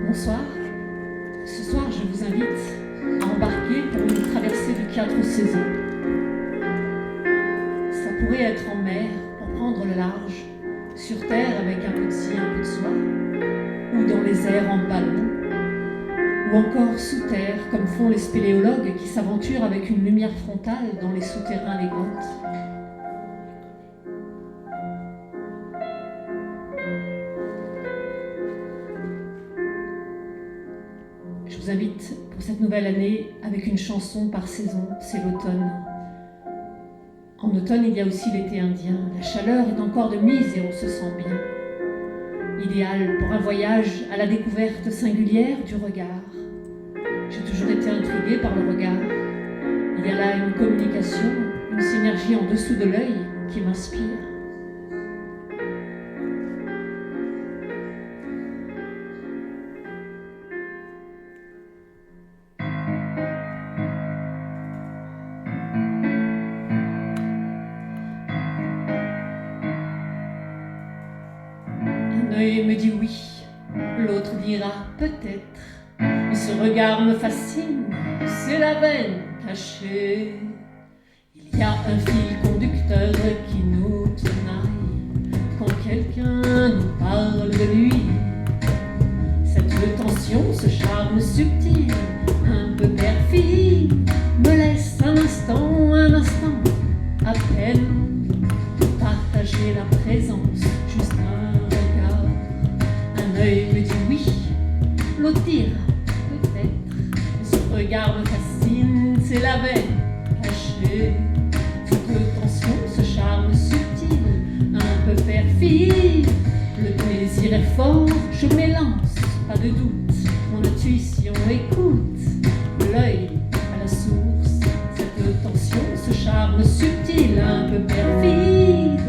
Bonsoir. Ce soir, je vous invite à embarquer pour une traversée de 4 saisons. Ça pourrait être en mer pour prendre le large, sur terre avec un peu de ci, un peu de soi, ou dans les airs en ballon, ou encore sous terre comme font les spéléologues qui s'aventurent avec une lumière frontale dans les souterrains des grottes. Je vous invite pour cette nouvelle année avec une chanson par saison, c'est l'automne. En automne, il y a aussi l'été indien. La chaleur est encore de mise et on se sent bien. Idéal pour un voyage à la découverte singulière du regard. J'ai toujours été intriguée par le regard. Il y a là une communication, une synergie en dessous de l'œil qui m'inspire. Un œil me dit oui, l'autre dira peut-être. Mais ce regard me fascine, c'est la veine cachée. Il y a un fil conducteur qui nous tenaille quand quelqu'un nous parle de lui. Cette tension, ce charme subtil, un peu perfide, me laisse un instant, à peine partager la présence, juste un regard. Un œil me dit oui, l'autre dira peut-être. Ce regard me fascine, c'est la veine cachée. Cette tension, ce charme subtil, un peu perfide. Le plaisir est fort, je m'élance, pas de doute. Mon intuition écoute, l'œil à la source. Cette tension, ce charme subtil, un peu perfide.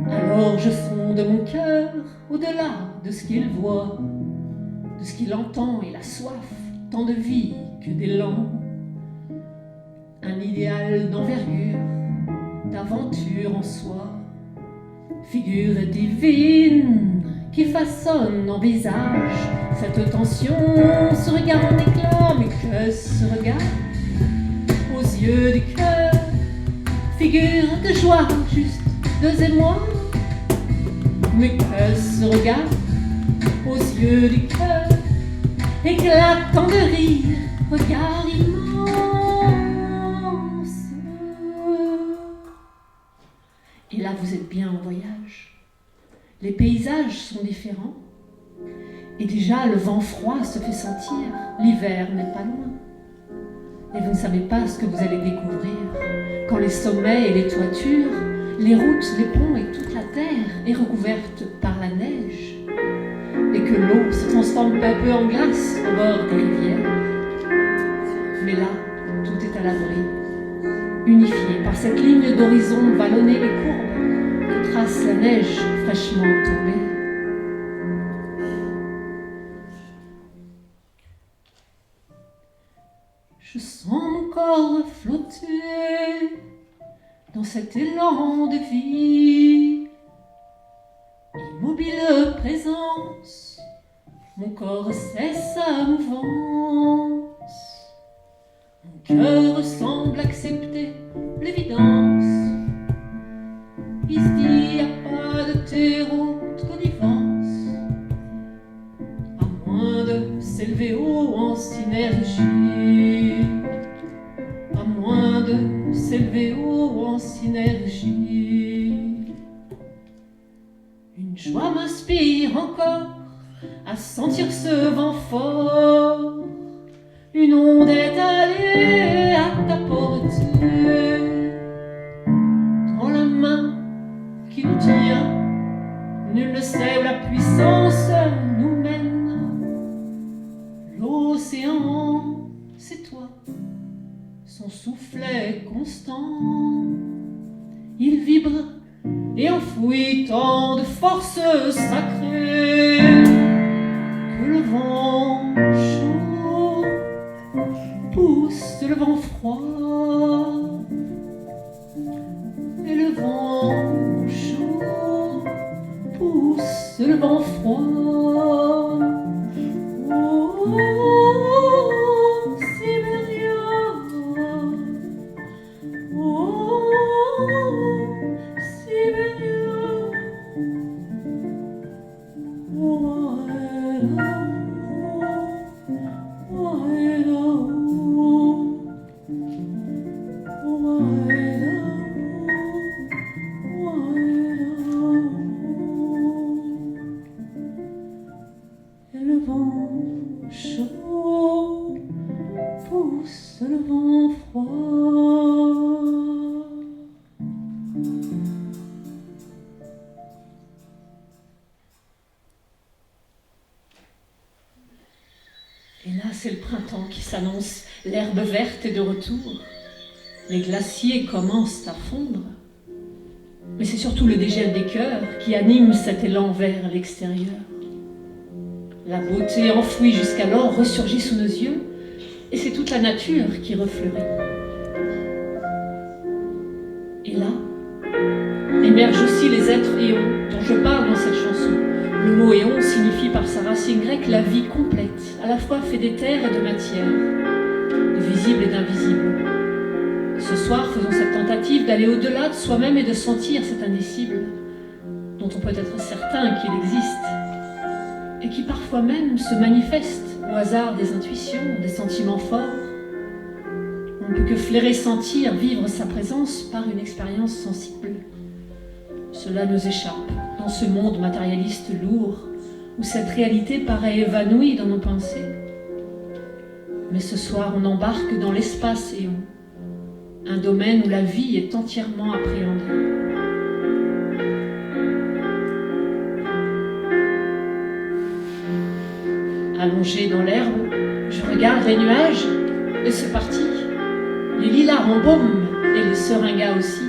Alors je sonde mon cœur au-delà de ce qu'il voit, de ce qu'il entend, et la soif, tant de vie que d'élan. Un idéal d'envergure, d'aventure en soi, figure divine qui façonne en visage cette tension, ce regard en éclat, mais que ce regard aux yeux du cœur, figure de joie, juste deux émois, mais que ce regard aux yeux du cœur, éclatant de rire, regard immense. Et là, vous êtes bien en voyage. Les paysages sont différents. Et déjà, le vent froid se fait sentir. L'hiver n'est pas loin. Et vous ne savez pas ce que vous allez découvrir quand les sommets et les toitures, les routes, les ponts et toute la terre est recouverte par la neige. Et que l'eau se transforme peu à peu en glace au bord des rivières. Mais là, tout est à l'abri, unifié par cette ligne d'horizon vallonnée et courbe que trace la neige fraîchement tombée. Je sens mon corps flotter dans cet élan de vie, immobile présence, mon corps cesse sa mouvance. Mon cœur semble accepter l'évidence. Il se dit, y a pas de terreau de connivence, à moins de s'élever haut en synergie, à moins de s'élever haut en synergie. Une joie m'inspire encore à sentir ce vent fort. Une onde est allée à ta portée, dans la main qui nous tient. Nul ne sait où la puissance nous mène. L'océan, c'est toi, son soufflet constant. Il vibre et enfouit tant de forces sacrées que le vent chaud pousse le vent froid, et le vent chaud pousse le vent froid. mon froid. Et là, c'est le printemps qui s'annonce, l'herbe verte est de retour. Les glaciers commencent à fondre. Mais c'est surtout le dégel des cœurs qui anime cet élan vers l'extérieur. La beauté enfouie jusqu'alors ressurgit sous nos yeux, et c'est toute la nature qui refleurit. Et là, émergent aussi les êtres éons dont je parle dans cette chanson. Le mot éon signifie par sa racine grecque la vie complète, à la fois faite d'éther et de matière, de visible et d'invisible. Ce soir, faisons cette tentative d'aller au-delà de soi-même et de sentir cet indicible, dont on peut être certain qu'il existe, et qui parfois même se manifeste au hasard des intuitions, des sentiments forts. On ne peut que flairer, sentir, vivre sa présence par une expérience sensible. Cela nous échappe dans ce monde matérialiste lourd, où cette réalité paraît évanouie dans nos pensées. Mais ce soir, on embarque dans l'espace éon, un domaine où la vie est entièrement appréhendée. Allongé dans l'herbe, je regarde les nuages, et c'est parti. Les lilas embaument, et les seringas aussi.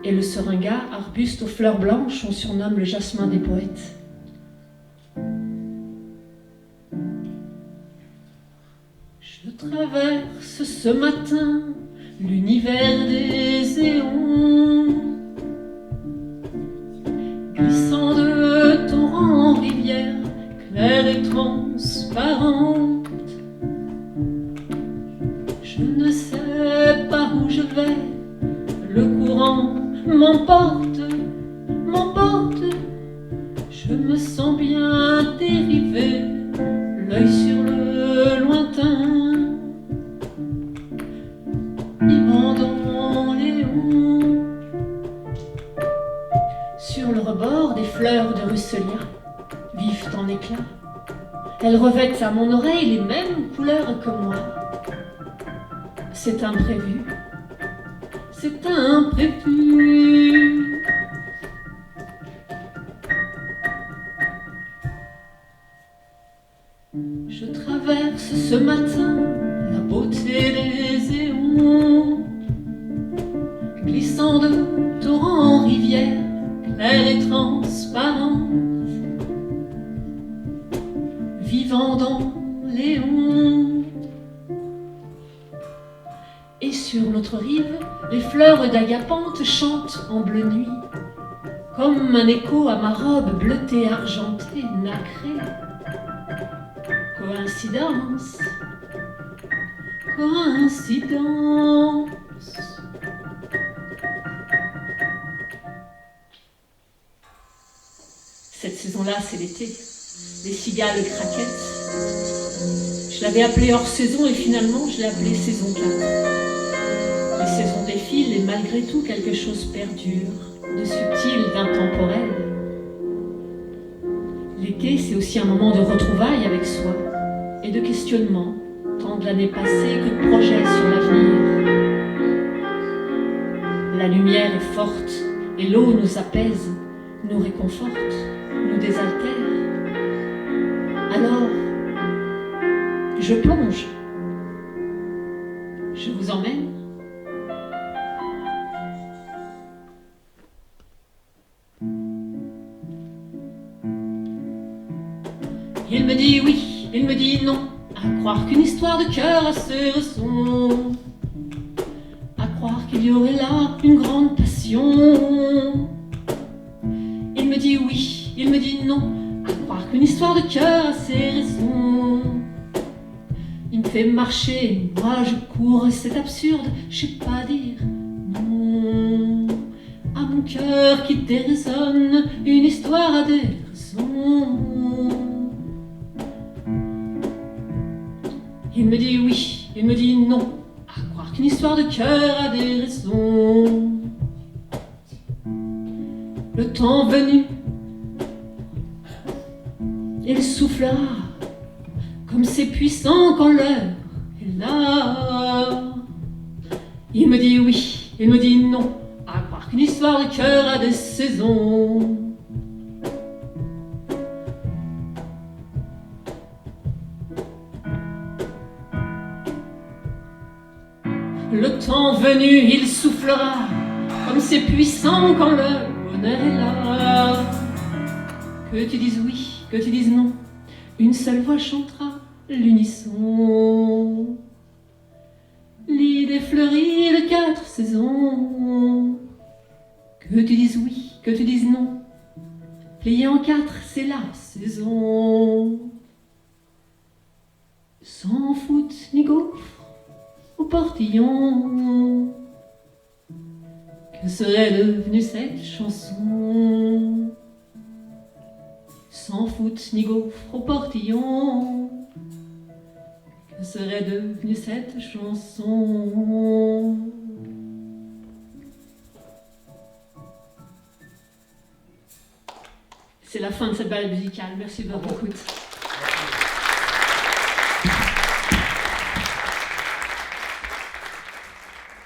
Et le seringa, arbuste aux fleurs blanches, on surnomme le jasmin des poètes. Je traverse ce matin l'univers des éons, glissant de torrents en rivière, claire et transparente. Je ne sais pas où je vais, le courant m'emporte, m'emporte. Je me sens bien dérivé, l'œil sur le lointain, vivant dans l'éon. Sur le rebord, des fleurs de russelia vivent en éclat. Elles revêtent à mon oreille les mêmes couleurs que moi. C'est imprévu, c'est imprévu. Je traverse ce matin la beauté des éons, glissant de torrents en rivière, claire et transparente, vivant dans l'éon. Et sur notre rive, les fleurs d'agapante chantent en bleu nuit, comme un écho à ma robe bleutée argentée, nacrée. Coïncidence, coïncidence. Cette saison-là, c'est l'été. Les cigales craquettent. Je l'avais appelée hors saison et finalement, je l'ai appelée saison 4. Les saisons défilent et malgré tout, quelque chose perdure, de subtil, d'intemporel. L'été, c'est aussi un moment de retrouvailles avec soi et de questionnement, tant de l'année passée que de projets sur l'avenir. La lumière est forte et l'eau nous apaise, nous réconforte, nous désaltère. Alors, je plonge. Je vous emmène. Il me dit oui, il me dit non, à croire qu'une histoire de cœur a ses raisons, à croire qu'il y aurait là une grande passion. Il me dit oui, il me dit non, à croire qu'une histoire de cœur a ses raisons. Il me fait marcher, moi je cours, c'est absurde, je sais pas dire non. À mon cœur qui déraisonne, une histoire a des raisons. Il me dit oui, il me dit non, à croire qu'une histoire de cœur a des raisons. Le temps venu, il soufflera, comme c'est puissant quand l'heure est là. Il me dit oui, il me dit non, à croire qu'une histoire de cœur a des saisons. Le temps venu, il soufflera, comme c'est puissant quand le bonheur est là. Que tu dises oui, que tu dises non, une seule voix chantera l'unisson. L'idée fleurit de 4 saisons. Que tu dises oui, que tu dises non, plié en 4, c'est la saison. Sans foot ni gaufre au portillon, que serait devenue cette chanson? Sans foot ni gaufre au portillon, que serait devenue cette chanson? C'est la fin de cette balade musicale. Merci de votre écoute.